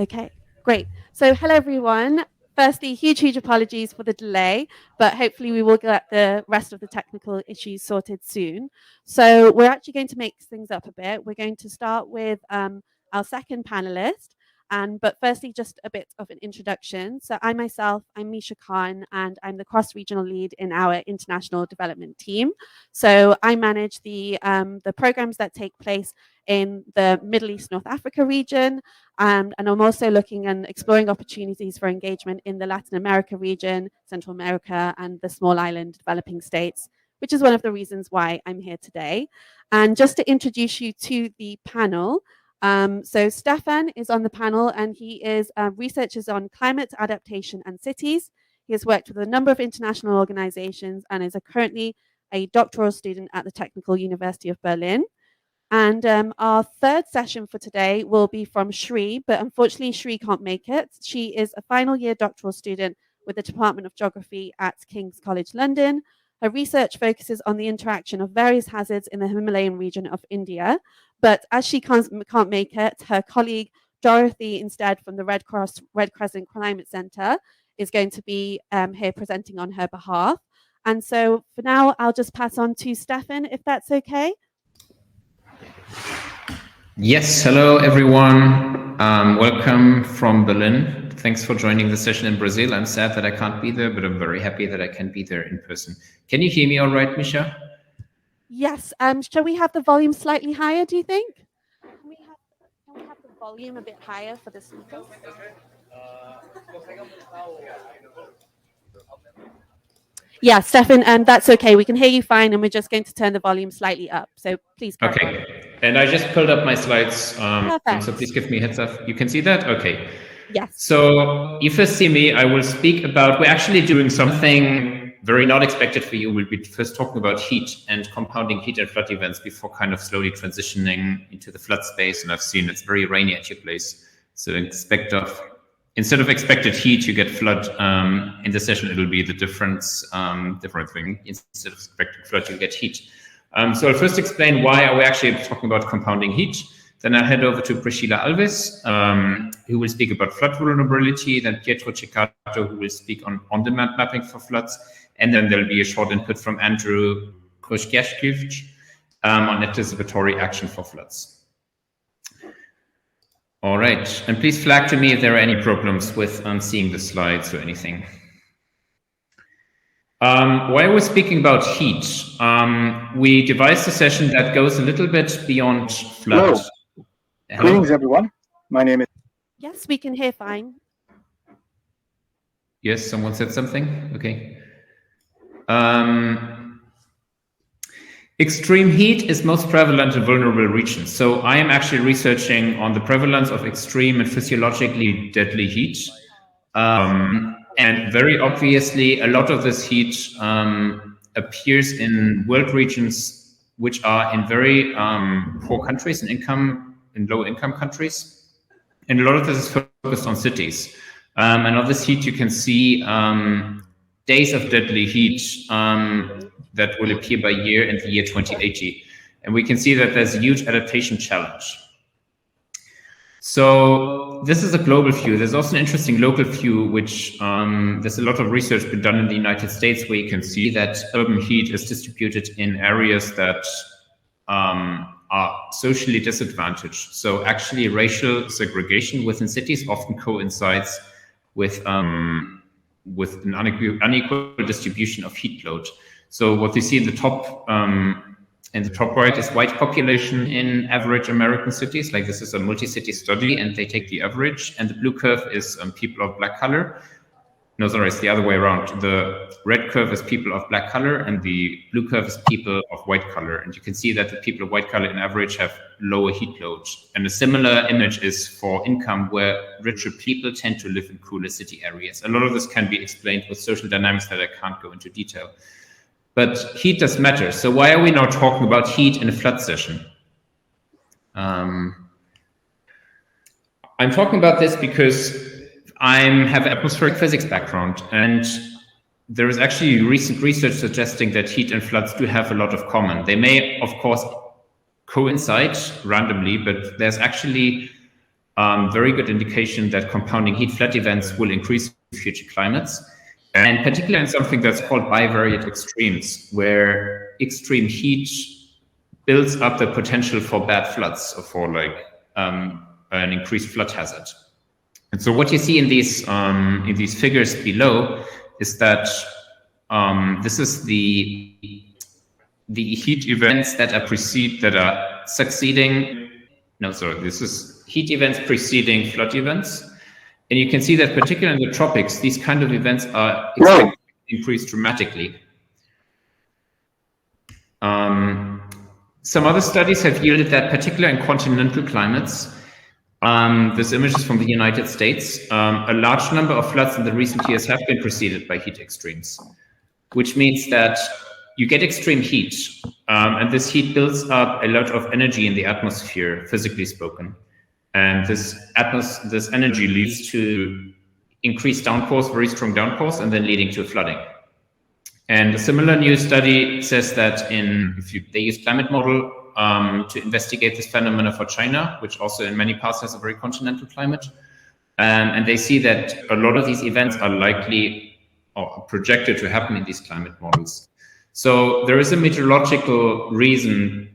Okay, great. So hello, everyone. Firstly, huge apologies for the delay, but hopefully we will get the rest of the technical issues sorted soon. So we're actually going to mix things up a bit. We're going to start with our second panelist. But firstly, just a bit of an introduction. So I'm Misha Khan, and I'm the cross-regional lead in our international development team. So I manage the programs that take place in the Middle East, North Africa region, and I'm also looking and exploring opportunities for engagement in the Latin America region, Central America, and the small island developing states, which is one of the reasons why I'm here today. And just to introduce you to the panel, so Stefan is on the panel, and he is researches on climate adaptation and cities. He has worked with a number of international organizations and is currently a doctoral student at the Technical University of Berlin. And our third session for today will be from Shri, but unfortunately Shri can't make it. She is a final year doctoral student with the Department of Geography at King's College London. Her research focuses on the interaction of various hazards in the Himalayan region of India. But as she can't make it, her colleague Dorothy, instead from the Red Crescent Climate Centre, is going to be here presenting on her behalf. And so for now, I'll just pass on to Stefan, if that's okay. Yes, hello everyone. Welcome from Berlin. Thanks for joining the session in Brazil. I'm sad that I can't be there, but I'm very happy that I can be there in person. Can you hear me all right, Misha? Yes. Shall we have the volume slightly higher, do you think? Can we have the volume a bit higher for the speakers? Yeah, Stefan, that's okay. We can hear you fine, and we're just going to turn the volume slightly up. So please carry on. Okay. And I just pulled up my slides, so please give me a heads up. You can see that? Okay. Yes. So you first see me, I will speak about, we're actually doing something very not expected for you. We'll be first talking about heat and compounding heat and flood events before kind of slowly transitioning into the flood space. And I've seen it's very rainy at your place. So instead of expected heat, you get flood. In the session, it'll be the different thing. Instead of expected flood, you get heat. So I'll first explain why are we actually talking about compounding heat. Then I'll head over to Priscilla Alves, who will speak about flood vulnerability. Then Pietro Ceccato, who will speak on on-demand mapping for floods. And then there'll be a short input from Andrew Kroszkiewicz on anticipatory action for floods. All right, and please flag to me if there are any problems with seeing the slides or anything. Why we're speaking about heat, we devised a session that goes a little bit beyond flood. Hello. Greetings, everyone. My name is... Yes, we can hear fine. Yes, someone said something? Okay. Extreme heat is most prevalent in vulnerable regions. So I am actually researching on the prevalence of extreme and physiologically deadly heat. And very obviously, a lot of this heat appears in world regions which are in very poor countries in low-income countries. And a lot of this is focused on cities. And of this heat, you can see days of deadly heat that will appear by year in the year 2080. And we can see that there's a huge adaptation challenge. So this is a global view. There's also an interesting local view, which there's a lot of research been done in the United States where you can see that urban heat is distributed in areas that are socially disadvantaged. So actually racial segregation within cities often coincides with an unequal distribution of heat load. So what you see in the top right is white population in average American cities. Like this is a multi-city study and they take the average, and the blue curve is people of black color. No, sorry, it's the other way around. The red curve is people of black color and the blue curve is people of white color. And you can see that the people of white color in average have lower heat load. And a similar image is for income, where richer people tend to live in cooler city areas. A lot of this can be explained with social dynamics that I can't go into detail. But heat does matter. So why are we now talking about heat in a flood session? I'm talking about this because I have an atmospheric physics background, and there is actually recent research suggesting that heat and floods do have a lot of common. They may, of course, coincide randomly, but there's actually very good indication that compounding heat flood events will increase future climates, and particularly in something that's called bivariate extremes, where extreme heat builds up the potential for bad floods or for like an increased flood hazard. And so what you see in these figures below is that this is the heat events that are succeeding. No, sorry, this is heat events preceding flood events. And you can see that particularly in the tropics, these kind of events are expected to increase dramatically. Some other studies have yielded that, particularly in continental climates, this image is from the United States, a large number of floods in the recent years have been preceded by heat extremes, which means that you get extreme heat, and this heat builds up a lot of energy in the atmosphere, physically spoken. And this energy leads to increased downpours, very strong downpours, and then leading to flooding. And a similar new study says that they use climate model to investigate this phenomena for China, which also in many parts has a very continental climate. And they see that a lot of these events are likely or projected to happen in these climate models. So there is a meteorological reason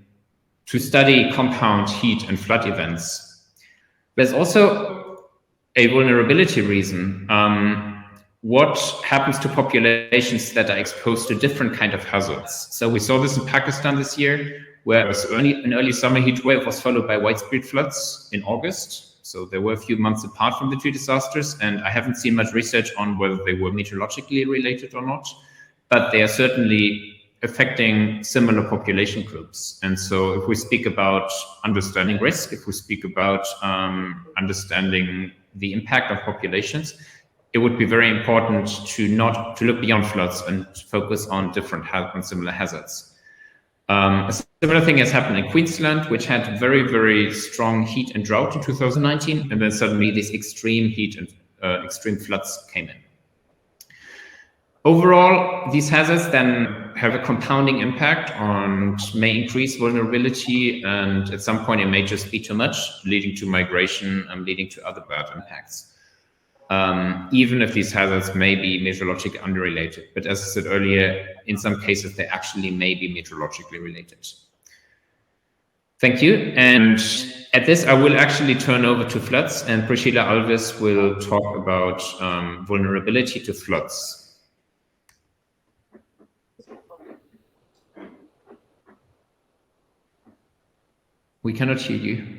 to study compound heat and flood events. There's also a vulnerability reason. What happens to populations that are exposed to different kind of hazards? So we saw this in Pakistan this year, where an early summer heat wave was followed by widespread floods in August. So there were a few months apart from the two disasters, and I haven't seen much research on whether they were meteorologically related or not, but they are certainly affecting similar population groups. And so if we speak about understanding risk, if we speak about understanding the impact of populations, it would be very important to look beyond floods and focus on similar hazards. A similar thing has happened in Queensland, which had very, very strong heat and drought in 2019, and then suddenly these extreme heat and extreme floods came in. Overall, these hazards then have a compounding impact and may increase vulnerability, and at some point it may just be too much, leading to migration and leading to other bad impacts. Even if these hazards may be meteorologically unrelated. But as I said earlier, in some cases, they actually may be meteorologically related. Thank you. And at this, I will actually turn over to floods, and Priscilla Alves will talk about vulnerability to floods. We cannot hear you.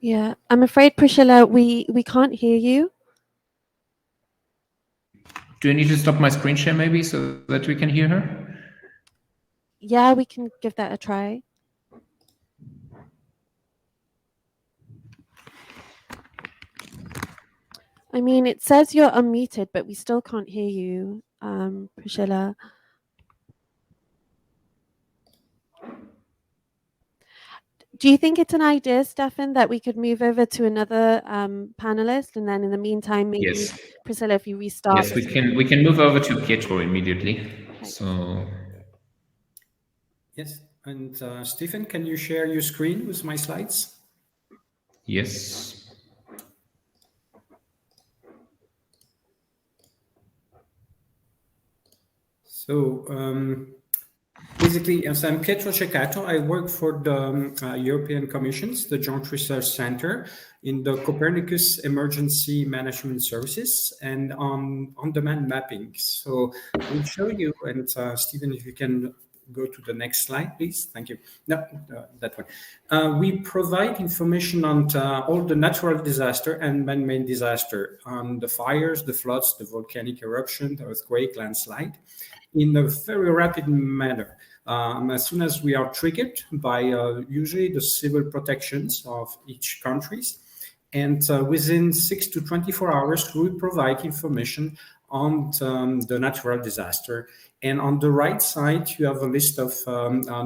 Yeah, I'm afraid, Priscilla, we can't hear you. Do I need to stop my screen share maybe so that we can hear her? Yeah, we can give that a try. I mean, it says you're unmuted, but we still can't hear you, Priscilla. Do you think it's an idea, Stefan, that we could move over to another panelist, and then in the meantime, maybe Yes. Priscilla, if you restart? Yes, we can move over to Pietro immediately. Okay. So. Yes, and Stephen, can you share your screen with my slides? Yes. So basically, as I'm Pietro Ceccato, I work for the European Commission's, the Joint Research Center, in the Copernicus Emergency Management Services and on-demand mapping. So we'll show you, and Stephen, if you can go to the next slide, please. Thank you. No, that one. We provide information on all the natural disaster and man-made disaster, on the fires, the floods, the volcanic eruption, the earthquake, landslide, in a very rapid manner. As soon as we are triggered by usually the civil protections of each countries, and within 6 to 24 hours, we provide information on the natural disaster And on the right side, you have a list of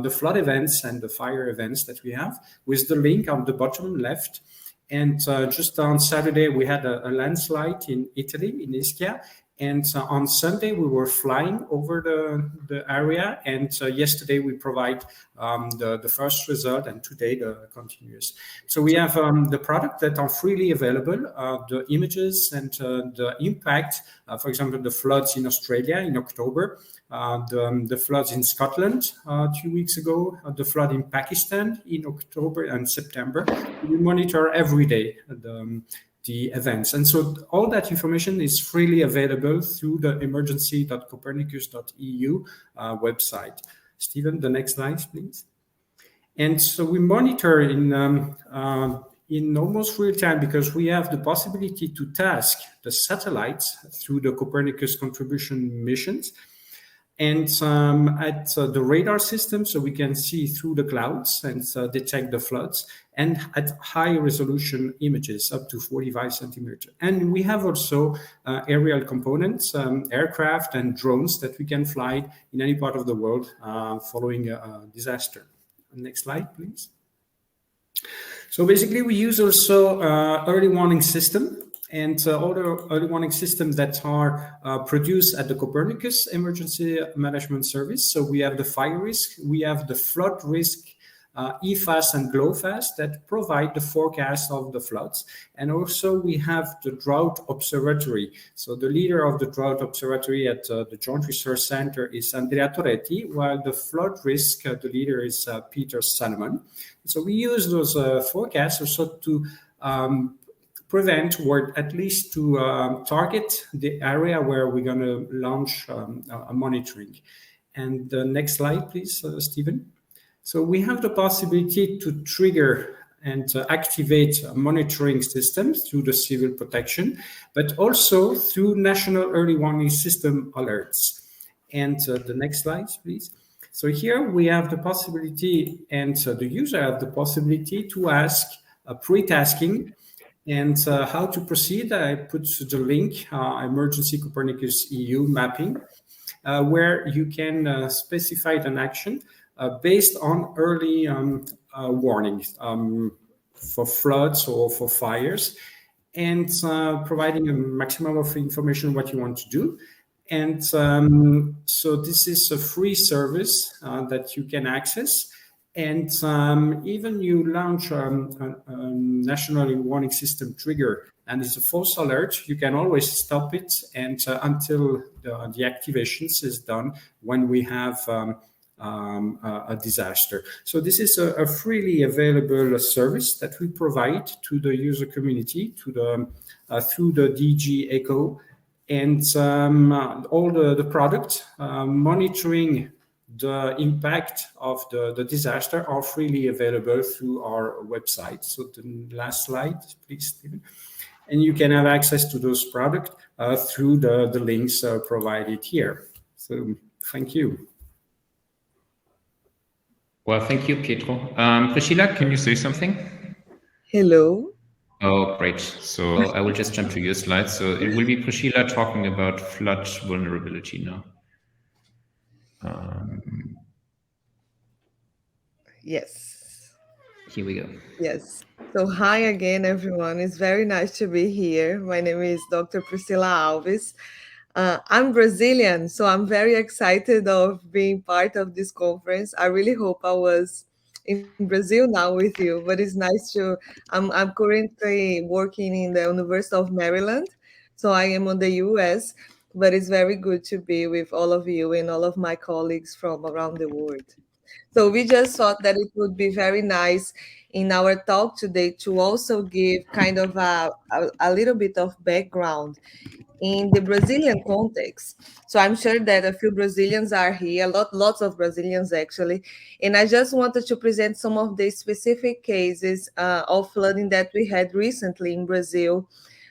the flood events and the fire events that we have, with the link on the bottom left. And just on Saturday, we had a landslide in Italy, in Ischia. And on Sunday, we were flying over the area. And yesterday, we provide the first result, and today, the continuous. So we have the product that are freely available, the images and the impact, for example, the floods in Australia in October, the floods in Scotland 2 weeks ago, the flood in Pakistan in October and September. We monitor every day the events. And so all that information is freely available through the emergency.copernicus.eu website. Stephen, the next slide, please. And so we monitor in almost real time, because we have the possibility to task the satellites through the Copernicus contribution missions. And at the radar system, so we can see through the clouds and detect the floods, and at high resolution images up to 45 centimeters. And we have also aerial components, aircraft and drones that we can fly in any part of the world following a disaster. Next slide, please. So basically, we use also early warning system. And all the early warning systems that are produced at the Copernicus Emergency Management Service. So we have the fire risk, we have the flood risk, EFAS and GLOFAS that provide the forecast of the floods. And also we have the Drought Observatory. So the leader of the Drought Observatory at the Joint Research Center is Andrea Toretti, while the flood risk, the leader is Peter Salomon. So we use those forecasts also to prevent, or at least to target the area where we're going to launch a monitoring. And the next slide, please, Stephen. So we have the possibility to trigger and activate monitoring systems through the civil protection, but also through national early warning system alerts. And the next slide, please. So here we have the possibility, and the user have the possibility to ask a pre-tasking and how to proceed. I put the link, Emergency Copernicus EU mapping, where you can specify an action based on early warnings for floods or for fires, and providing a maximum of information what you want to do. And so this is a free service that you can access. And even you launch a national warning system trigger and it's a false alert, you can always stop it and until the activations is done when we have a disaster. So this is a freely available service that we provide to the user community, to the through the DG Echo, and all the product monitoring the impact of the disaster are freely available through our website. So the last slide, please, Stephen. And you can have access to those products through the links provided here. So thank you. Well, thank you, Pietro. Priscilla, can you say something? Hello. Oh, great. So I will just jump to your slides. So it will be Priscilla talking about flood vulnerability now. Yes. Here we go. Yes. So hi again, everyone. It's very nice to be here. My name is Dr. Priscilla Alves. I'm Brazilian, so I'm very excited of being part of this conference. I really hope I was in Brazil now with you, but it's nice to, I'm currently working in the University of Maryland, so I am on the US, but it's very good to be with all of you and all of my colleagues from around the world. So we just thought that it would be very nice in our talk today to also give kind of a little bit of background in the Brazilian context. So I'm sure that a few Brazilians are here, lots of Brazilians actually. And I just wanted to present some of the specific cases of flooding that we had recently in Brazil.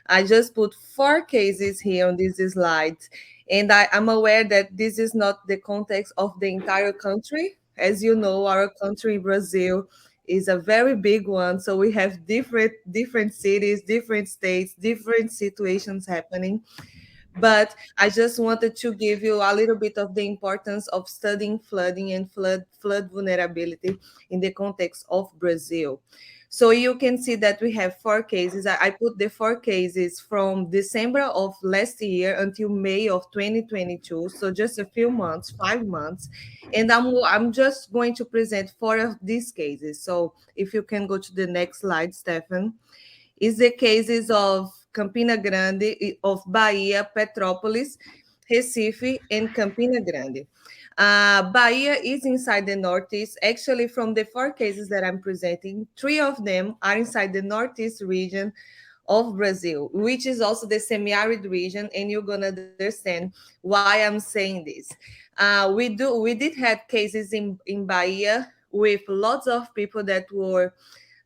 I just put 4 cases here on this slide. And I'm aware that this is not the context of the entire country. As you know, our country, Brazil, is a very big one. So we have different cities, different states, different situations happening. But I just wanted to give you a little bit of the importance of studying flooding and flood vulnerability in the context of Brazil. So you can see that we have 4 cases. I put the 4 cases from December of last year until May of 2022. So just a few months, 5 months. And I'm just going to present 4 of these cases. So if you can go to the next slide, Stefan, is the cases of Campina Grande, of Bahia, Petrópolis, Recife, and Campina Grande. Bahia is inside the Northeast. Actually, from the 4 cases that I'm presenting, 3 of them are inside the Northeast region of Brazil, which is also the semi-arid region, and you're gonna understand why I'm saying this. We did have cases in Bahia with lots of people that were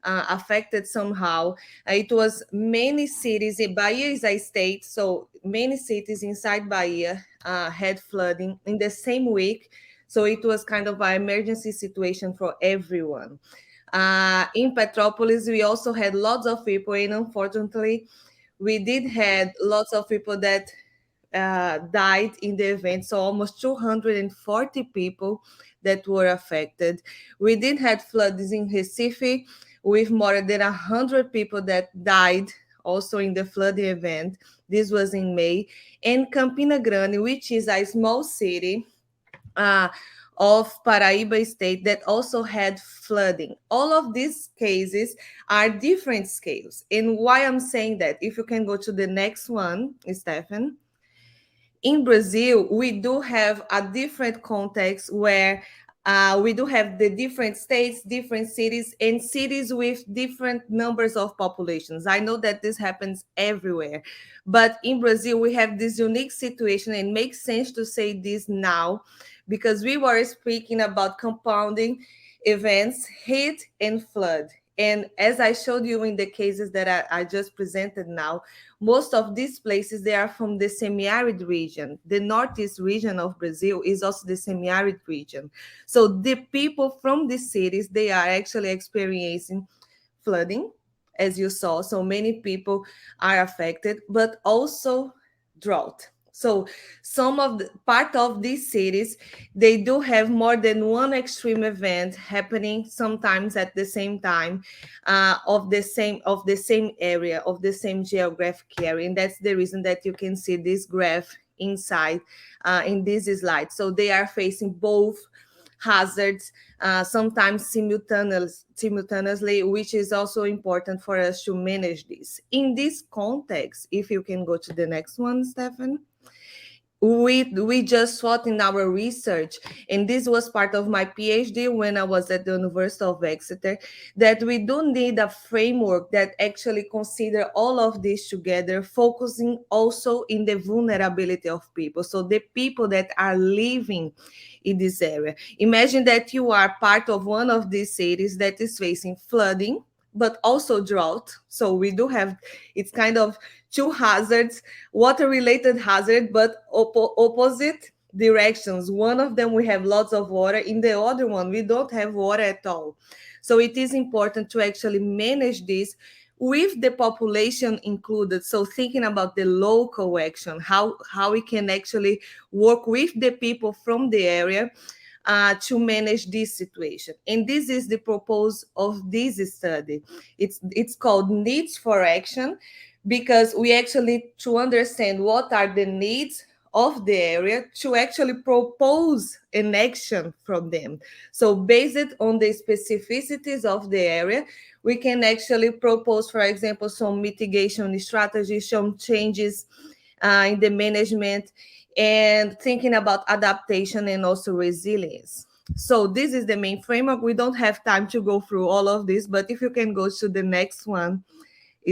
affected somehow. It was many cities. Bahia is a state, so many cities inside Bahia had flooding in the same week. So it was kind of an emergency situation for everyone. In Petrópolis, we also had lots of people, and unfortunately, we did had lots of people that died in the event. So almost 240 people that were affected. We did have floods in Recife with more than 100 people that died also in the flooding event. This was in May. And Campina Grande, which is a small city of Paraíba state that also had flooding. All of these cases are different scales. And why I'm saying that, if you can go to the next one, Stefan. In Brazil, we do have a different context where we do have the different states, different cities, and cities with different numbers of populations. I know that this happens everywhere, but in Brazil, we have this unique situation, and it makes sense to say this now because we were speaking about compounding events, heat and flood. And as I showed you in the cases that I just presented now, most of these places, they are from the semi-arid region. The Northeast region of Brazil is also the semi-arid region. So the people from these cities, they are actually experiencing flooding, as you saw. So many people are affected, but also drought. So some of the part of these cities, they do have more than one extreme event happening sometimes at the same time of the same area, of the same geographic area. And that's the reason that you can see this graph inside in this slide. So they are facing both hazards, sometimes simultaneously, which is also important for us to manage this. In this context, if you can go to the next one, Stefan. We just thought in our research, and this was part of my PhD when I was at the University of Exeter, that we do need a framework that actually consider all of this together, focusing also in the vulnerability of people. So the people that are living in this area. Imagine that you are part of one of these cities that is facing flooding, but also drought. So we do have, it's kind of 2 hazards, water-related hazard, but opposite directions. One of them, we have lots of water. In the other one, we don't have water at all. So it is important to actually manage this with the population included. So thinking about the local action, how we can actually work with the people from the area to manage this situation. And this is the purpose of this study. It's called Needs for Action, because we actually to understand what are the needs of the area to actually propose an action from them. So based on the specificities of the area, we can actually propose, for example, some mitigation strategies, some changes in the management, and thinking about adaptation and also resilience. So this is the main framework. We don't have time to go through all of this, but if you can go to the next one,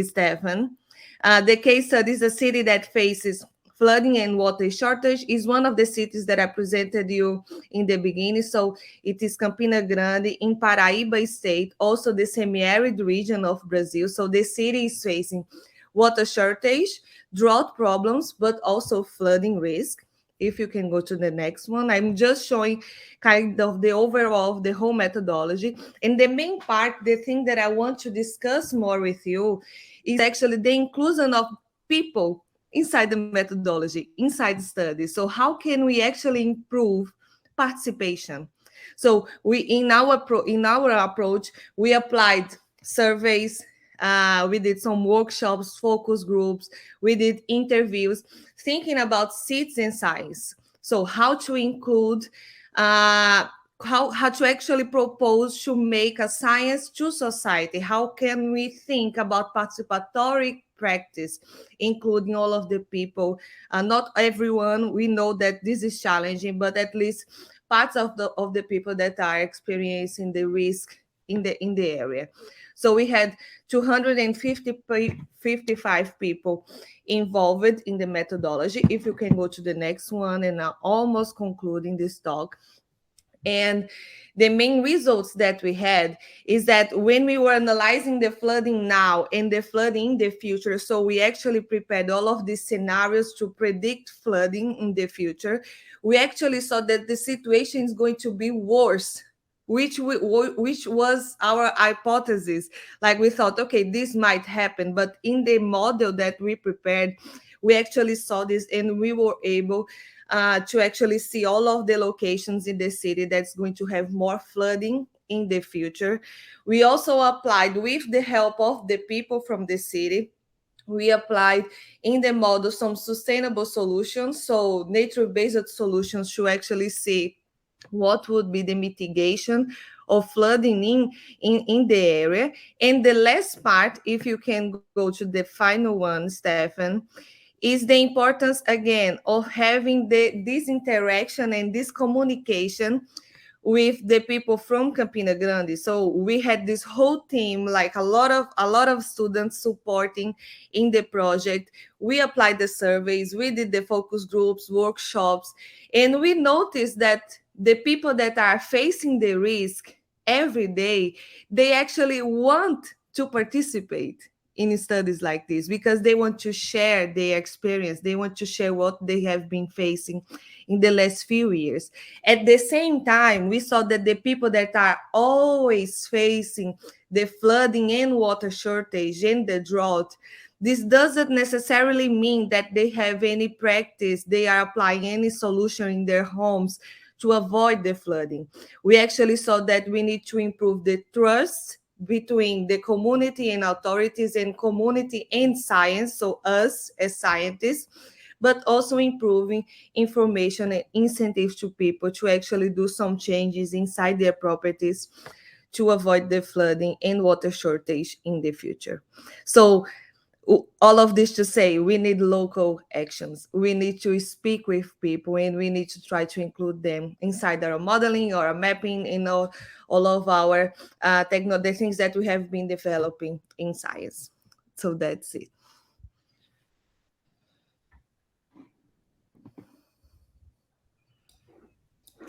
Stefan. The case study is a city that faces flooding and water shortage, is one of the cities that I presented you in the beginning. So it is Campina Grande in Paraíba state, also the semi-arid region of Brazil. So the city is facing water shortage, drought problems, but also flooding risk. If you can go to the next one, I'm just showing kind of the overall of the whole methodology. And the main part, the thing that I want to discuss more with you is actually the inclusion of people inside the methodology, inside studies. So how can we actually improve participation? So in our approach, we applied surveys, we did some workshops, focus groups, we did interviews, thinking about citizen science. So how to include, how to actually propose to make a science to society. How can we think about participatory practice, including all of the people? Not everyone, we know that this is challenging, but at least parts of the people that are experiencing the risk in the area. So we had 255 people involved in the methodology. If you can go to the next one, and I'm almost concluding this talk. And the main results that we had is that when we were analyzing the flooding now and the flooding in the future, so we actually prepared all of these scenarios to predict flooding in the future, we actually saw that the situation is going to be worse, which was our hypothesis. Like we thought, okay, this might happen, but in the model that we prepared, we actually saw this, and we were able to actually see all of the locations in the city that's going to have more flooding in the future. We also applied, with the help of the people from the city, we applied in the model some sustainable solutions, so nature-based solutions, to actually see what would be the mitigation of flooding in the area. And the last part, if you can go to the final one, Stefan, is the importance, again, of having this interaction and this communication with the people from Campina Grande. So we had this whole team, like a lot of students supporting in the project. We applied the surveys, we did the focus groups, workshops, and we noticed that the people that are facing the risk every day, they actually want to participate in studies like this, because they want to share their experience. They want to share what they have been facing in the last few years. At the same time, we saw that the people that are always facing the flooding and water shortage and the drought, this doesn't necessarily mean that they have any practice, they are applying any solution in their homes to avoid the flooding. We actually saw that we need to improve the trust between the community and authorities, and community and science, so us as scientists, but also improving information and incentives to people to actually do some changes inside their properties to avoid the flooding and water shortage in the future. So all of this to say, we need local actions. We need to speak with people, and we need to try to include them inside our modeling or our mapping, in all of our the things that we have been developing in science. So that's it.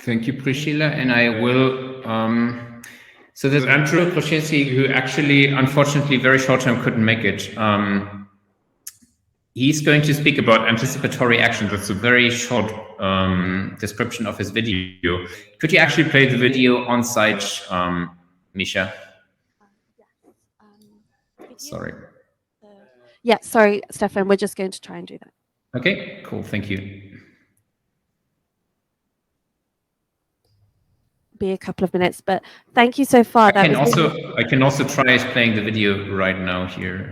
Thank you, Priscilla. And I will, so there's Andrew Kroszinski, who actually, unfortunately, very short term couldn't make it. He's going to speak about anticipatory action. That's a very short description of his video. Could you actually play the video on site, Misha? Yes. Sorry. Yeah, sorry, Stefan. We're just going to try and do that. Okay, cool. Thank you. Be a couple of minutes, but thank you so far. I can also try playing the video right now here.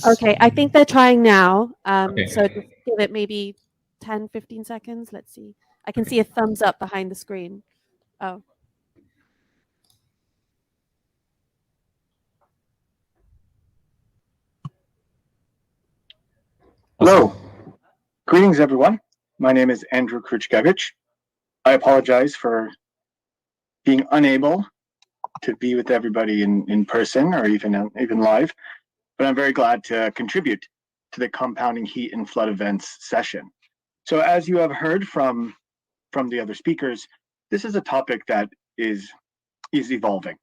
Okay, I think they're trying now. Okay. So just give it maybe 10, 15 seconds. Let's see. I can see a thumbs up behind the screen. Oh. Hello. Greetings, everyone. My name is Andrew Krzyzkiewicz. I apologize for being unable to be with everybody in person or even live, but I'm very glad to contribute to the compounding heat and flood events session. So as you have heard from the other speakers, this is a topic that is evolving.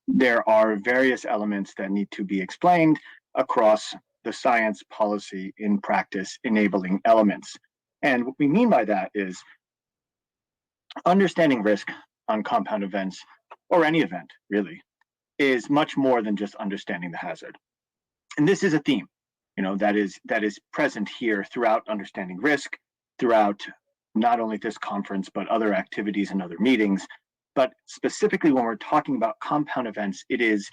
There are various elements that need to be explained across the science, policy, in practice enabling elements. And what we mean by that is understanding risk on compound events, or any event really, is much more than just understanding the hazard. And this is a theme that is present here throughout understanding risk, throughout not only this conference, but other activities and other meetings. But specifically when we're talking about compound events, it is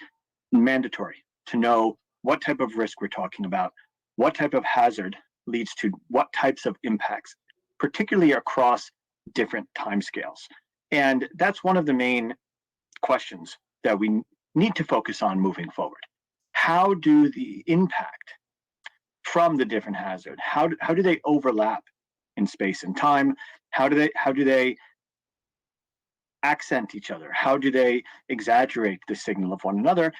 mandatory to know what type of risk we're talking about, what type of hazard leads to what types of impacts, particularly across different timescales. And that's one of the main questions that we need to focus on moving forward. How do the impact from the different hazards, how do they overlap in space and time? How do they accent each other? How do they exaggerate the signal of one another?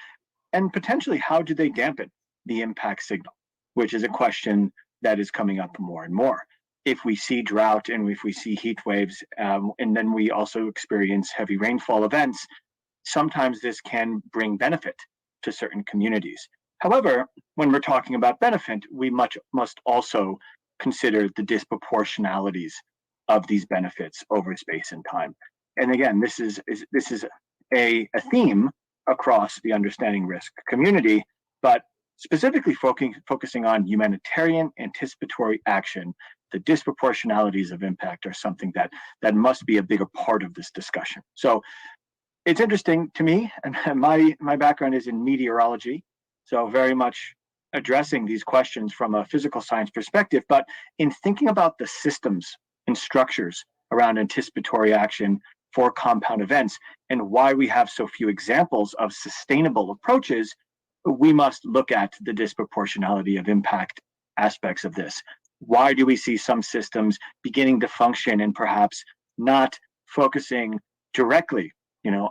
And potentially, how do they dampen the impact signal, which is a question that is coming up more and more. If we see drought and if we see heat waves, and then we also experience heavy rainfall events, sometimes this can bring benefit to certain communities. However, when we're talking about benefit, we must also consider the disproportionalities of these benefits over space and time. And again, this is a theme across the understanding risk community, but specifically focusing on humanitarian anticipatory action. The disproportionalities of impact are something that must be a bigger part of this discussion. So it's interesting to me, and my background is in meteorology, so very much addressing these questions from a physical science perspective, but in thinking about the systems and structures around anticipatory action for compound events and why we have so few examples of sustainable approaches, we must look at the disproportionality of impact aspects of this. Why do we see some systems beginning to function and perhaps not focusing directly,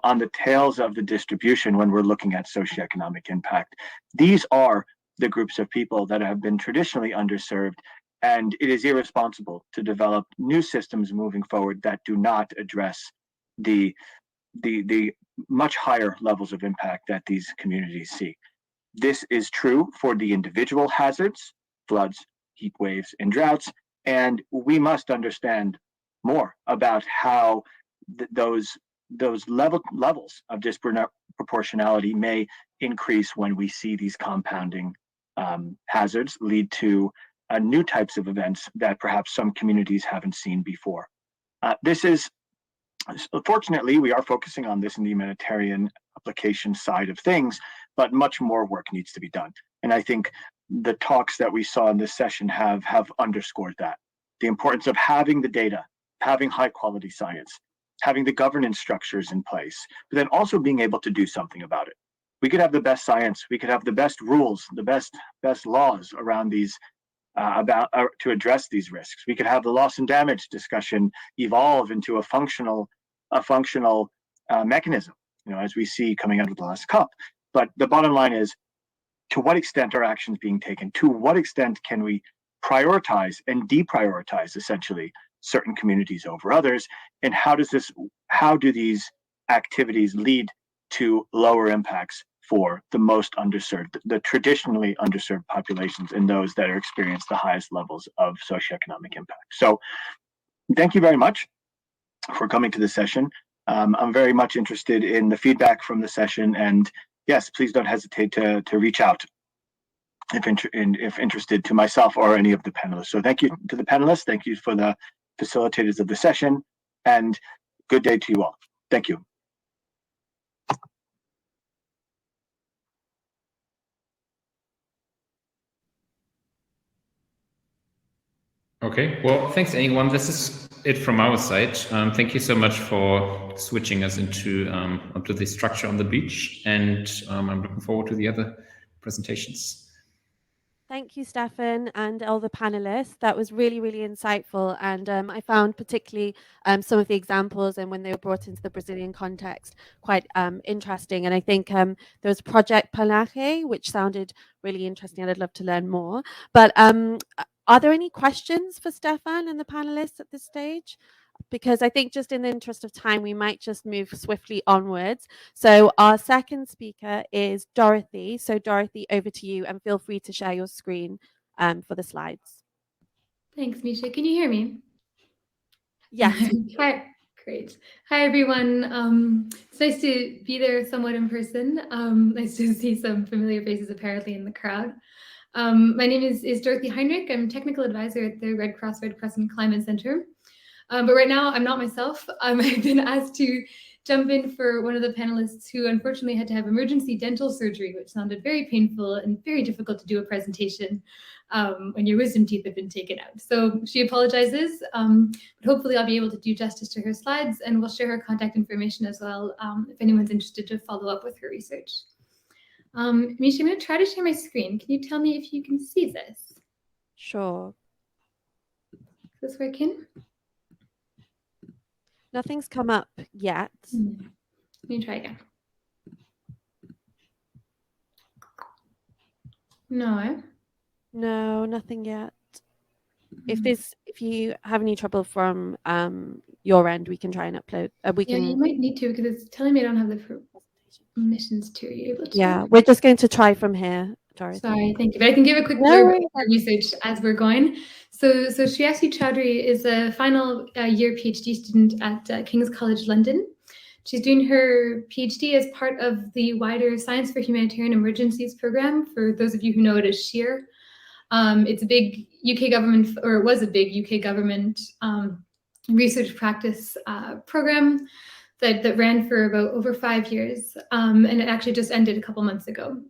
on the tails of the distribution when we're looking at socioeconomic impact? These are the groups of people that have been traditionally underserved, and it is irresponsible to develop new systems moving forward that do not address the much higher levels of impact that these communities see. This is true for the individual hazards, floods, heat waves, and droughts, and we must understand more about how those levels of disproportionality may increase when we see these compounding hazards lead to new types of events that perhaps some communities haven't seen before. Fortunately, we are focusing on this in the humanitarian application side of things, but much more work needs to be done. And I think the talks that we saw in this session have underscored that. The importance of having the data, having high quality science, having the governance structures in place, but then also being able to do something about it. We could have the best science, we could have the best rules, the best laws around these to address these risks. We could have the loss and damage discussion evolve into a functional mechanism, as we see coming out of the last COP. But the bottom line is, to what extent are actions being taken? To what extent can we prioritize and deprioritize essentially certain communities over others? And how do these activities lead to lower impacts for the most underserved, the traditionally underserved populations, and those that are experience the highest levels of socioeconomic impact? So thank you very much for coming to this session. I'm very much interested in the feedback from the session, and yes, please don't hesitate to reach out if interested to myself or any of the panelists. So thank you to the panelists, thank you for the facilitators of the session, and good day to you all. Thank you. Okay, well, thanks anyone. This is it from our side. Thank you so much for switching us onto the structure on the beach, and I'm looking forward to the other presentations. Thank you, Stefan, and all the panelists. That was really, really insightful. And I found particularly some of the examples and when they were brought into the Brazilian context quite interesting. And I think there was Project Panache, which sounded really interesting, and I'd love to learn more. But are there any questions for Stefan and the panelists at this stage? Because I think just in the interest of time, we might just move swiftly onwards. So our second speaker is Dorothy. So Dorothy, over to you, and feel free to share your screen for the slides. Thanks, Misha. Can you hear me? Yes. Hi. Great. Hi, everyone. It's nice to be there somewhat in person. Nice to see some familiar faces apparently in the crowd. My name is Dorothy Heinrich. I'm technical advisor at the Red Crescent Climate Center. But right now, I'm not myself. I've been asked to jump in for one of the panelists who unfortunately had to have emergency dental surgery, which sounded very painful and very difficult to do a presentation when your wisdom teeth have been taken out. So she apologizes, but hopefully I'll be able to do justice to her slides, and we'll share her contact information as well if anyone's interested to follow up with her research. Misha, I'm going to try to share my screen. Can you tell me if you can see this? Sure. Is this working? Nothing's come up yet. Let me try again. No. No, nothing yet. If you have any trouble from your end, we can try and upload. You might need to, because it's telling me I don't have the permissions to. Are you able to? Yeah, we're just going to try from here, Dorothy. Sorry, thank you. But I can give a quick blurb of our research as we're going. So Shriyasi Chowdhury is a final year PhD student at King's College London. She's doing her PhD as part of the wider Science for Humanitarian Emergencies program. For those of you who know it as SHEAR, it's a big UK government, or it was a big UK government research practice program that ran for about over 5 years, and it actually just ended a couple months ago.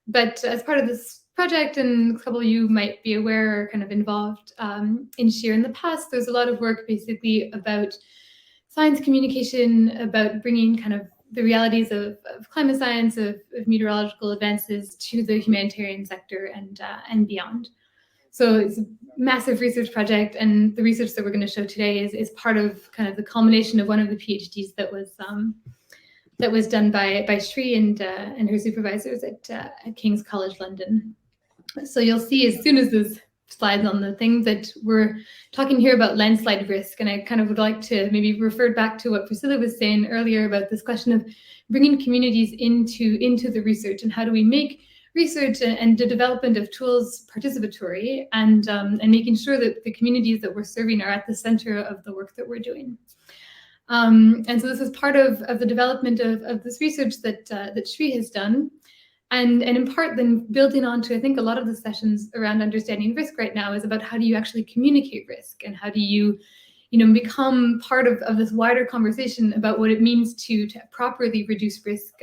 But as part of this project, and a couple of you might be aware or kind of involved in SHEAR in the past, there's a lot of work basically about science communication, about bringing kind of the realities of climate science, of meteorological advances to the humanitarian sector and beyond. So it's a massive research project, and the research that we're going to show today is part of kind of the culmination of one of the PhDs that was done by Shri and her supervisors at King's College London. So you'll see as soon as this slides on the thing that we're talking here about landslide risk, and I kind of would like to maybe refer back to what Priscilla was saying earlier about this question of bringing communities into the research, and how do we make research and the development of tools participatory, and making sure that the communities that we're serving are at the center of the work that we're doing. And so this is part of the development of this research that Shri has done. And in part then building on to, I think a lot of the sessions around understanding risk right now is about how do you actually communicate risk, and how do you become part of this wider conversation about what it means to properly reduce risk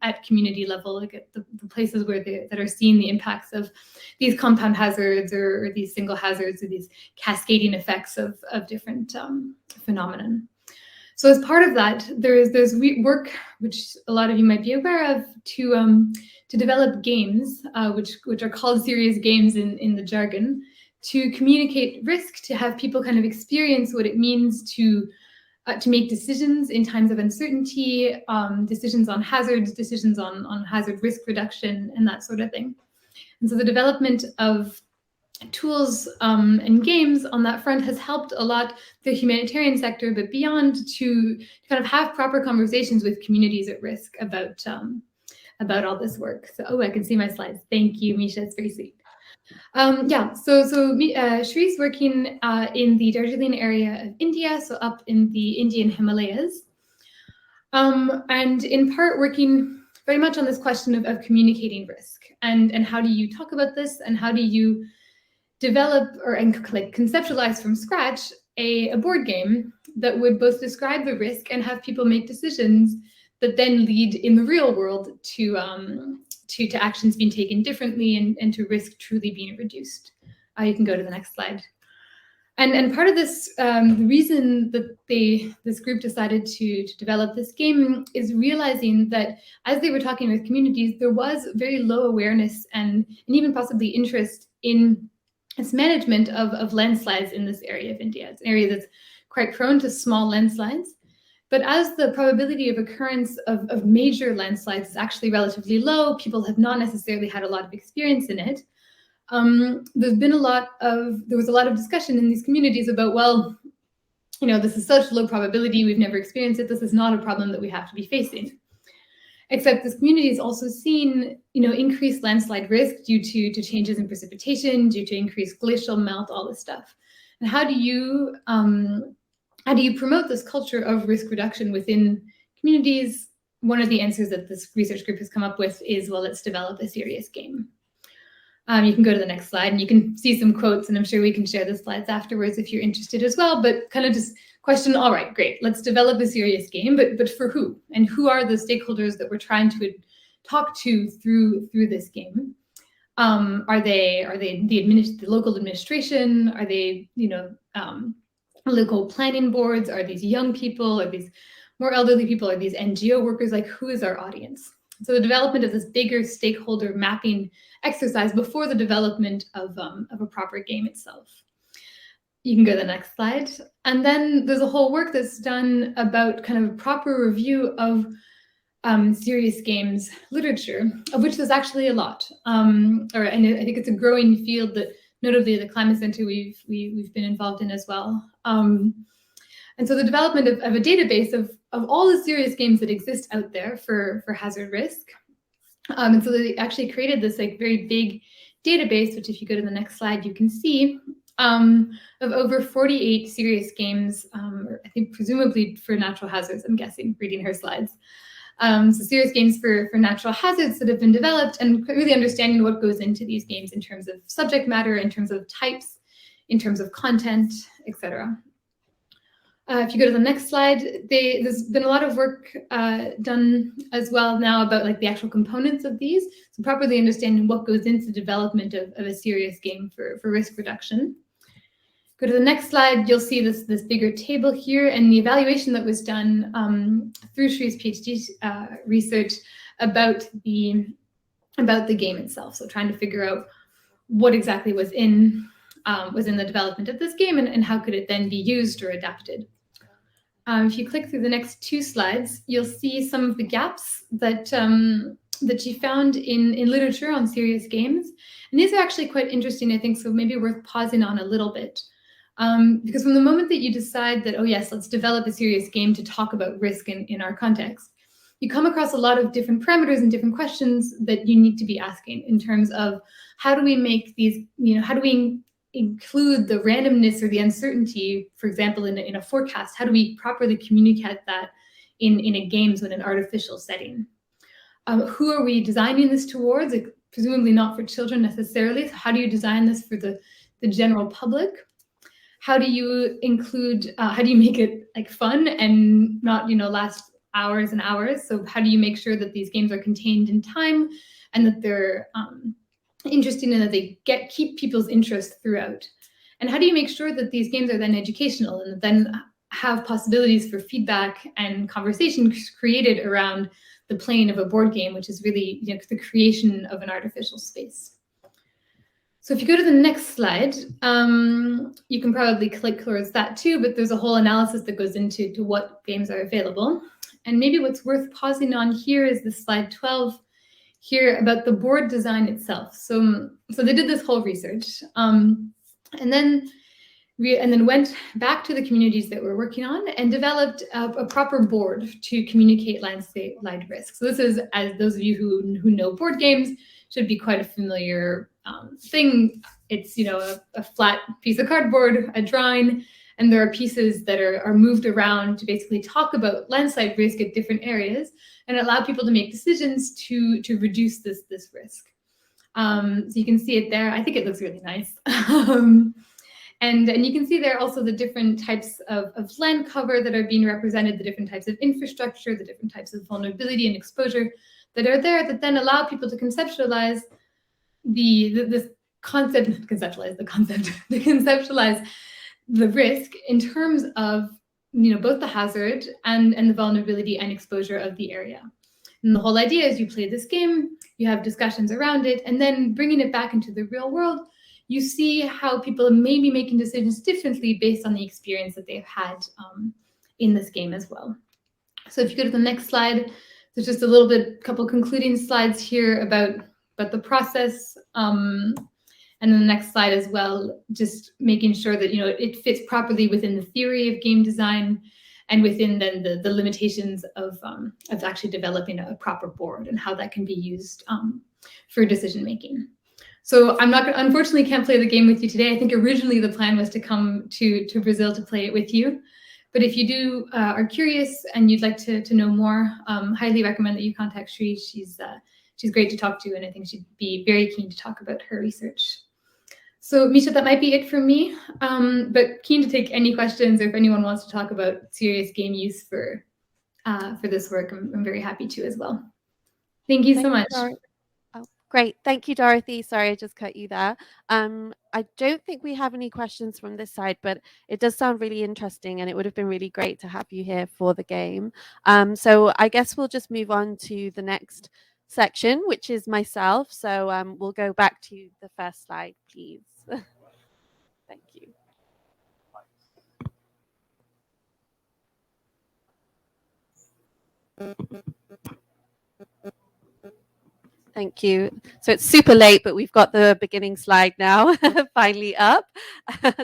at community level, like at the places where that are seeing the impacts of these compound hazards or these single hazards or these cascading effects of different phenomenon. So as part of that, there's work, which a lot of you might be aware of, to develop games, which are called serious games in the jargon, to communicate risk, to have people kind of experience what it means to make decisions in times of uncertainty, decisions on hazards, decisions on hazard risk reduction, and that sort of thing. And so the development of tools and games on that front has helped a lot the humanitarian sector, but beyond, to kind of have proper conversations with communities at risk about all this work. So, I can see my slides. Thank you, Misha. It's very sweet. Shri's working in the Darjeeling area of India, so up in the Indian Himalayas, and in part working very much on this question of communicating risk, and how do you talk about this, and how do you develop and conceptualize from scratch a board game that would both describe the risk and have people make decisions that then lead in the real world to actions being taken differently and to risk truly being reduced. You can go to the next slide. And part of this, the reason that this group decided to develop this game is realizing that as they were talking with communities, there was very low awareness and even possibly interest in this management of landslides in this area of India. It's an area that's quite prone to small landslides. But as the probability of occurrence of major landslides is actually relatively low, people have not necessarily had a lot of experience in it. There was a lot of discussion in these communities about, well, this is such low probability, we've never experienced it, this is not a problem that we have to be facing. Except this community has also seen, increased landslide risk due to changes in precipitation, due to increased glacial melt, all this stuff. And how do you promote this culture of risk reduction within communities? One of the answers that this research group has come up with is, well, let's develop a serious game. You can go to the next slide and you can see some quotes, and I'm sure we can share the slides afterwards if you're interested as well, but kind of just question, all right, great, let's develop a serious game, but for who? And who are the stakeholders that we're trying to talk to through this game? Are they the local administration? Are they, local planning boards? Are these young people? Are these more elderly people? Are these NGO workers? Like, who is our audience? So the development of this bigger stakeholder mapping exercise before the development of a proper game itself. You can go to the next slide. And then there's a whole work that's done about kind of a proper review of serious games literature, of which there's actually a lot. And I think it's a growing field that notably the Climate Center we've been involved in as well. And so the development of a database of all the serious games that exist out there for hazard risk. And so they actually created this like very big database, which if you go to the next slide, you can see, of over 48 serious games, I think presumably for natural hazards, I'm guessing, reading her slides. So serious games for natural hazards that have been developed, and really understanding what goes into these games in terms of subject matter, in terms of types, in terms of content, etc. If you go to the next slide, there's been a lot of work done as well now about like the actual components of these, so properly understanding what goes into the development of a serious game for risk reduction. Go to the next slide, you'll see this bigger table here and the evaluation that was done through Shree's PhD research about the game itself. So trying to figure out what exactly was in the development of this game and how could it then be used or adapted. If you click through the next two slides, you'll see some of the gaps that she found in literature on serious games. And these are actually quite interesting, I think, so maybe worth pausing on a little bit. Because from the moment that you decide that, oh yes, let's develop a serious game to talk about risk in our context, you come across a lot of different parameters and different questions that you need to be asking in terms of how do we make these, how do we include the randomness or the uncertainty, for example, in a forecast? How do we properly communicate that in a game, so in an artificial setting? Who are we designing this towards? Like, presumably not for children necessarily. So how do you design this for the general public? How do you include, how do you make it like fun and not, last hours and hours? So how do you make sure that these games are contained in time and that they're interesting and that they keep people's interest throughout? And how do you make sure that these games are then educational and then have possibilities for feedback and conversation created around the playing of a board game, which is really the creation of an artificial space? So if you go to the next slide, you can probably click towards that too, but there's a whole analysis that goes into what games are available. And maybe what's worth pausing on here is the slide 12 here about the board design itself. So they did this whole research and then went back to the communities that we're working on and developed a proper board to communicate landslide risk. So this is, as those of you who know board games, should be quite a familiar thing. It's a flat piece of cardboard, a drawing, and there are pieces that are moved around to basically talk about landslide risk at different areas and allow people to make decisions to reduce this risk. So you can see it there. I think it looks really nice. And you can see there also the different types of land cover that are being represented, the different types of infrastructure, the different types of vulnerability and exposure that are there that then allow people to conceptualize the risk in terms of both the hazard and the vulnerability and exposure of the area. And the whole idea is you play this game, you have discussions around it, and then bringing it back into the real world, you see how people may be making decisions differently based on the experience that they've had in this game as well. So if you go to the next slide, there's just a couple concluding slides here about the process. And then the next slide as well, just making sure that it fits properly within the theory of game design and within then the limitations of actually developing a proper board and how that can be used for decision making. So unfortunately can't play the game with you today. I think originally the plan was to come to Brazil to play it with you. But if you are curious and you'd like to know more, highly recommend that you contact Shree. she's great to talk to, and I think she'd be very keen to talk about her research. So Misha, that might be it from me, but keen to take any questions, or if anyone wants to talk about serious game use for this work, I'm very happy to as well. Thank you so much. Oh, great. Thank you, Dorothy. Sorry, I just cut you there. I don't think we have any questions from this side, but it does sound really interesting, and it would have been really great to have you here for the game. So I guess we'll just move on to the next section, which is myself. So we'll go back to the first slide, please. Thank you. Thank you. So it's super late, but we've got the beginning slide now finally up.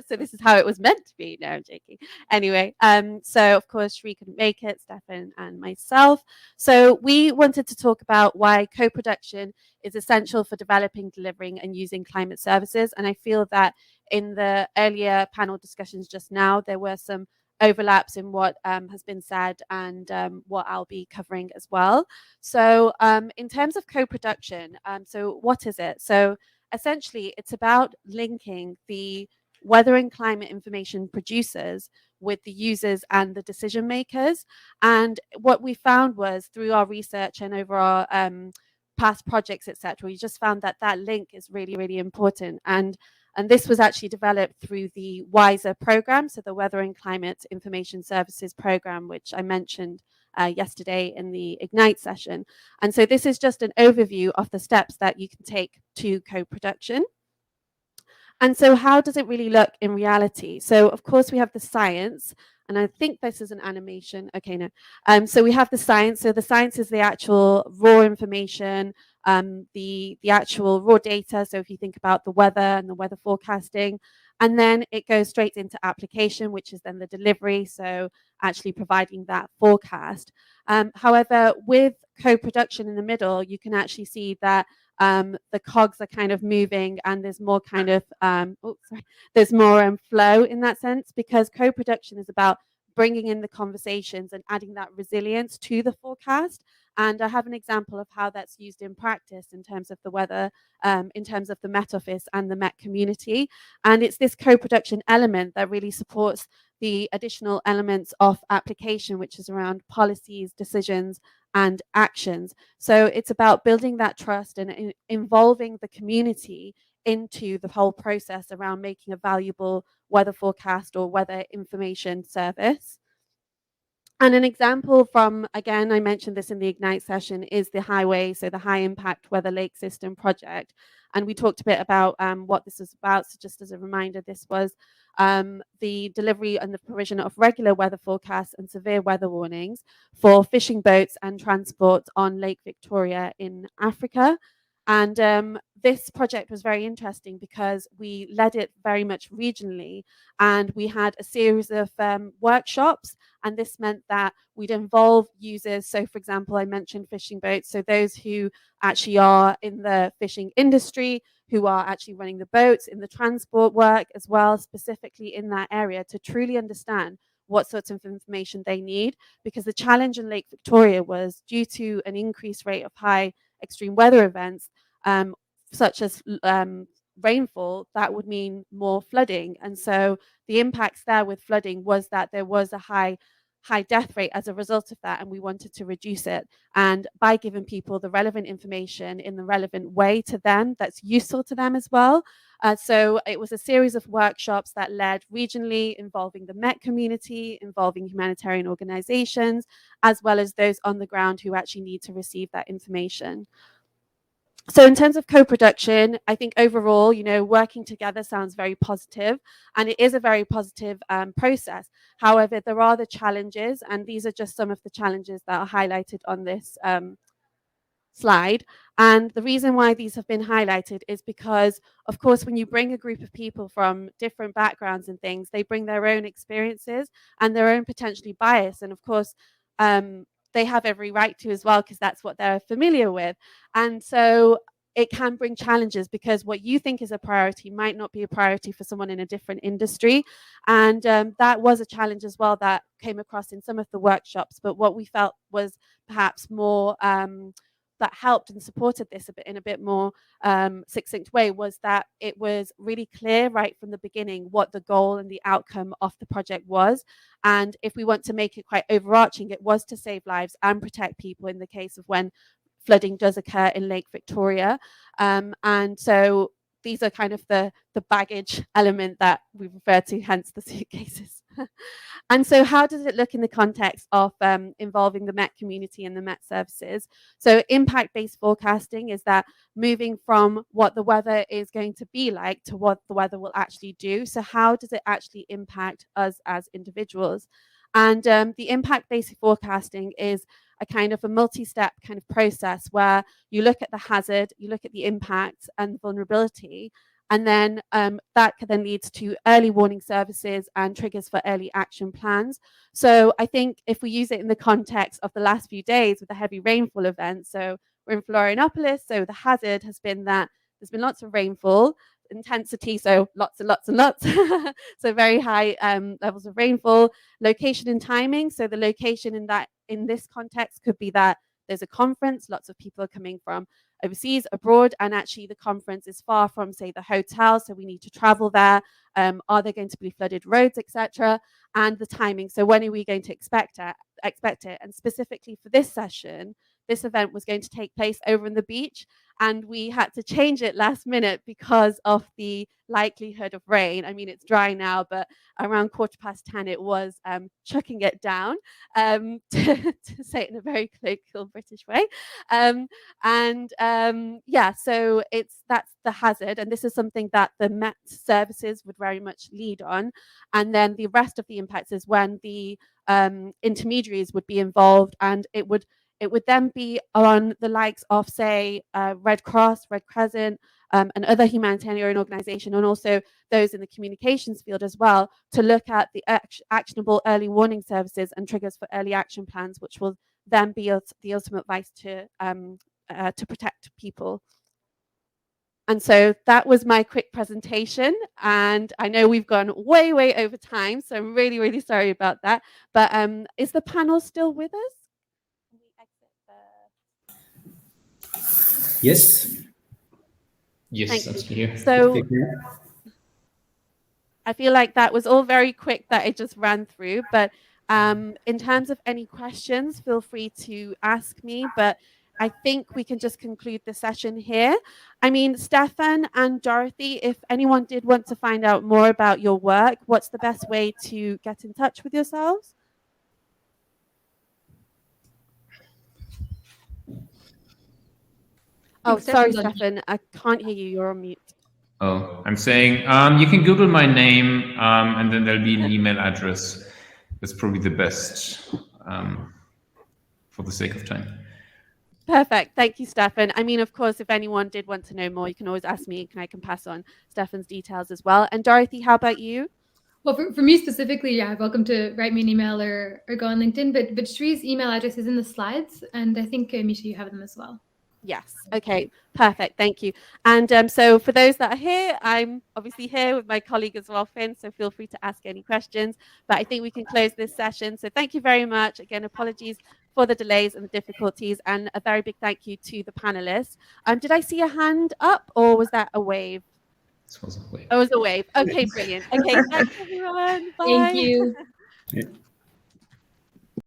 So this is how it was meant to be. No, I'm joking. Anyway, so of course, Sri couldn't make it, Stefan and myself. So we wanted to talk about why co-production is essential for developing, delivering, and using climate services. And I feel that in the earlier panel discussions just now, there were some overlaps in what has been said and what I'll be covering as well. So in terms of co-production, so what is it? So essentially, it's about linking the weather and climate information producers with the users and the decision makers. And what we found was through our research and over our past projects, etc., we just found that that link is really, really important. And this was actually developed through the WISER program, so the Weather and Climate Information Services program, which I mentioned yesterday in the Ignite session. And so this is just an overview of the steps that you can take to co-production. And so how does it really look in reality? So of course we have the science, and I think this is an animation. Okay, no. So we have the science. So the science is the actual raw information, the actual raw data. So if you think about the weather and the weather forecasting, and then it goes straight into application, which is then the delivery. So actually providing that forecast. However, with co-production in the middle, you can actually see that the cogs are kind of moving, and there's more kind of there's more flow in that sense, because co-production is about bringing in the conversations and adding that resilience to the forecast. And I have an example of how that's used in practice in terms of the weather, in terms of the Met Office and the Met community. And it's this co-production element that really supports the additional elements of application, which is around policies, decisions, and actions. So it's about building that trust and involving the community into the whole process around making a valuable weather forecast or weather information service. And an example from, again, I mentioned this in the Ignite session, is the highway, so the High Impact Weather Lake System project. And we talked a bit about what this was about. So just as a reminder, this was the delivery and the provision of regular weather forecasts and severe weather warnings for fishing boats and transport on Lake Victoria in Africa. And this project was very interesting because we led it very much regionally, and we had a series of workshops, and this meant that we'd involve users. So for example, I mentioned fishing boats, so those who actually are in the fishing industry, who are actually running the boats, in the transport work as well, specifically in that area, to truly understand what sorts of information they need. Because the challenge in Lake Victoria was due to an increased rate of high extreme weather events, such as rainfall, that would mean more flooding. And so the impacts there with flooding was that there was a high death rate as a result of that, and we wanted to reduce it. And by giving people the relevant information in the relevant way to them, that's useful to them as well. So it was a series of workshops that led regionally, involving the Met community, involving humanitarian organizations, as well as those on the ground who actually need to receive that information. So in terms of co-production, I think overall, working together sounds very positive, and it is a very positive process. However, there are the challenges, and these are just some of the challenges that are highlighted on this slide. And the reason why these have been highlighted is because, of course, when you bring a group of people from different backgrounds and things, they bring their own experiences and their own potentially bias. And of course, they have every right to as well, because that's what they're familiar with. And so it can bring challenges, because what you think is a priority might not be a priority for someone in a different industry. And that was a challenge as well that came across in some of the workshops. But what we felt was perhaps more that helped and supported this a bit in a bit more succinct way was that it was really clear right from the beginning what the goal and the outcome of the project was. And if we want to make it quite overarching, it was to save lives and protect people in the case of when flooding does occur in Lake Victoria. And so these are kind of the baggage element that we refer to, hence the suitcases. And so how does it look in the context of involving the Met community and the Met services? So impact-based forecasting is that moving from what the weather is going to be like to what the weather will actually do. So how does it actually impact us as individuals? And the impact-based forecasting is a kind of a multi-step kind of process where you look at the hazard, you look at the impact and vulnerability, and then that then leads to early warning services and triggers for early action plans. So I think if we use it in the context of the last few days with the heavy rainfall event, so we're in Florianopolis, so the hazard has been that there's been lots of rainfall, intensity, so lots and lots and lots, so very high levels of rainfall, location and timing. So the location in this context could be that there's a conference, lots of people are coming from overseas, abroad, and actually the conference is far from, say, the hotel, so we need to travel there. Are there going to be flooded roads, etc.? And the timing, so when are we going to expect it? And specifically for this session, this event was going to take place over on the beach, and we had to change it last minute because of the likelihood of rain. I mean, it's dry now, but around 10:15 it was chucking it down, to say it in a very colloquial British way. Yeah, so that's the hazard, and this is something that the Met services would very much lead on. And then the rest of the impacts is when the intermediaries would be involved, and it would then be on the likes of, say, Red Cross, Red Crescent, and other humanitarian organizations, and also those in the communications field as well, to look at the actionable early warning services and triggers for early action plans, which will then be the ultimate advice to protect people. And so that was my quick presentation, and I know we've gone way over time, so I'm really, really sorry about that. But is the panel still with us? Yes. Yes, that's clear. So I feel like that was all very quick that it just ran through, but in terms of any questions, feel free to ask me, but I think we can just conclude the session here. I mean, Stefan and Dorothy, if anyone did want to find out more about your work, what's the best way to get in touch with yourselves? Oh, sorry, Stefan, I can't hear you. You're on mute. Oh, I'm saying you can Google my name, and then there'll be an email address. That's probably the best for the sake of time. Perfect. Thank you, Stefan. I mean, of course, if anyone did want to know more, you can always ask me, and I can pass on Stefan's details as well. And Dorothy, how about you? Well, for me specifically, yeah, welcome to write me an email or go on LinkedIn. But Shree's email address is in the slides, and I think, Misha, you have them as well. Yes. Okay. Perfect. Thank you. And so for those that are here, I'm obviously here with my colleague as well, Finn, so feel free to ask any questions. But I think we can close this session. So thank you very much. Again, apologies for the delays and the difficulties, and a very big thank you to the panelists. Did I see a hand up, or was that a wave? This was a wave. Oh, it was a wave. Okay, brilliant. Okay, thanks everyone. Bye. Thank you. Yeah.